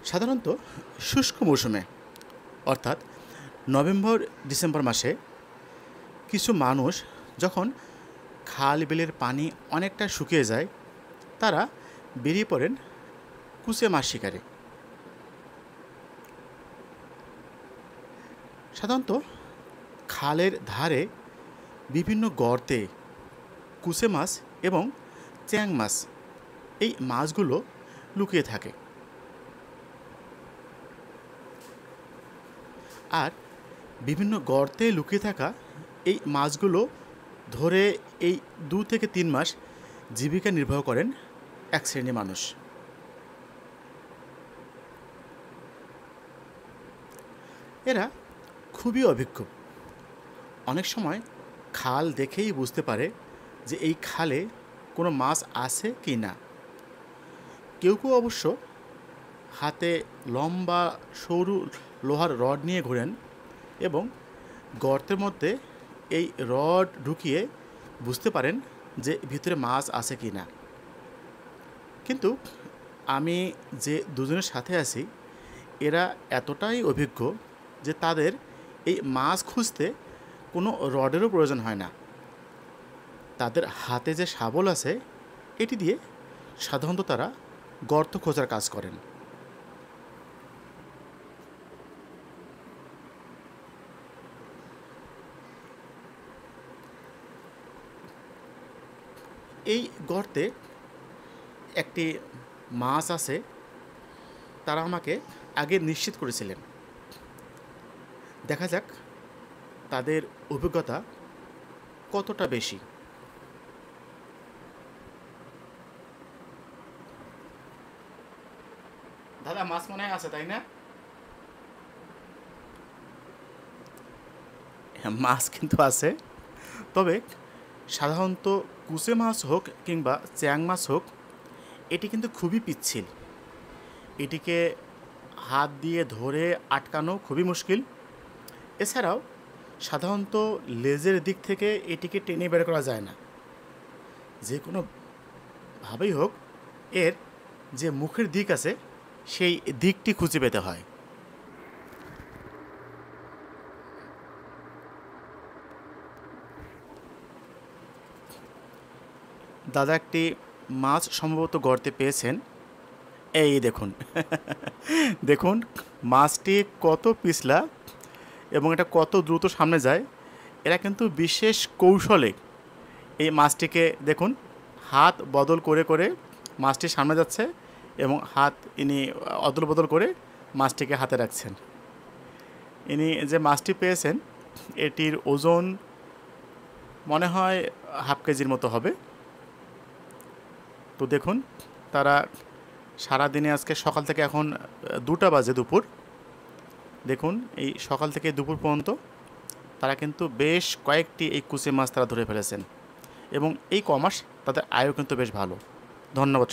সাধারণত শুষ্ক মৌসুমে অর্থাৎ নভেম্বর ডিসেম্বর মাসে কিছু মানুষ যখন খাল বিলের পানি অনেকটা শুকিয়ে যায় তারা বেরিয়ে পড়েন কুচে মাছ শিকারে। সাধারণত খালের ধারে বিভিন্ন গর্তে কুচে মাছ এবং চ্যাং মাছ এই মাছগুলো লুকিয়ে থাকে। আর বিভিন্ন গর্তে লুকিয়ে থাকা এই মাছগুলো ধরে এই 2 থেকে 3 মাস জীবিকা নির্বাহ করেন এক শ্রেণীর মানুষ। এরা খুবই অভিজ্ঞ। অনেক সময় খাল দেখেই বুঝতে পারে যে এই খালে কোনো মাছ আছে কি না। কেউ কেউ অবশ্য হাতে লম্বা সরু লোহার রড নিয়ে ঘোরেন এবং গর্তের মধ্যে এই রড ঢুকিয়ে বুঝতে পারেন যে ভিতরে মাছ আছে কি না। কিন্তু আমি যে দুজনের সাথে আছি এরা এতটাই অভিজ্ঞ যে তাদের এই মাছ খুঁজতে কোনো রডেরও প্রয়োজন হয় না। তাদের হাতে যে শাবল আছে এটি দিয়ে সাধারণত তারা গর্ত খোঁজার কাজ করেন। এই গর্তে একটি মাছ আছে তারা আমাকে আগে নিশ্চিত করেছিলেন। দেখা যাক তাদের অভিজ্ঞতা কতটা বেশি। দাদা মাছ মনে হয় আছে তাই না? হ্যাঁ, মাছ কিন্তু আছে, তবে সাধারণত কুচে মাছ হোক কিংবা চ্যাং মাছ হোক এটি কিন্তু খুবই পিচ্ছিল। এটিকে হাত দিয়ে ধরে আটকানো খুবই মুশকিল। এছাড়াও সাধারণত লেজের দিক থেকে এটিকে টেনে বের করা যায় না। যে কোনোভাবেই হোক এর যে মুখের দিক আছে সেই দিকটি খুঁজে পেতে হয়। দাদা একটি মাছ সম্ভবত গর্তে পেয়েছেন। এই দেখুন দেখুন মাছটি কত পিছলা এবং এটা কত দ্রুত সামনে যায়। এরা কিন্তু বিশেষ কৌশলে এই মাছটিকে দেখুন হাত বদল করে করে মাছটি সামনে যাচ্ছে এবং হাত ইনি অদল বদল করে মাছটিকে হাতে রাখছেন। ইনি যে মাছটি পেয়েছেন এটির ওজন মনে হয় হাফ কেজির মতো হবে। তো দেখুন তারা সারাদিনে আজকে সকাল থেকে এখন 2টা বাজে দুপুর, দেখুন এই সকাল থেকে দুপুর পর্যন্ত তারা কিন্তু বেশ কয়েকটি এই কুচে মাছ তারা ধরে ফেলেছেন এবং এই কমাস তাদের আয়ও কিন্তু বেশ ভালো। ধন্যবাদ।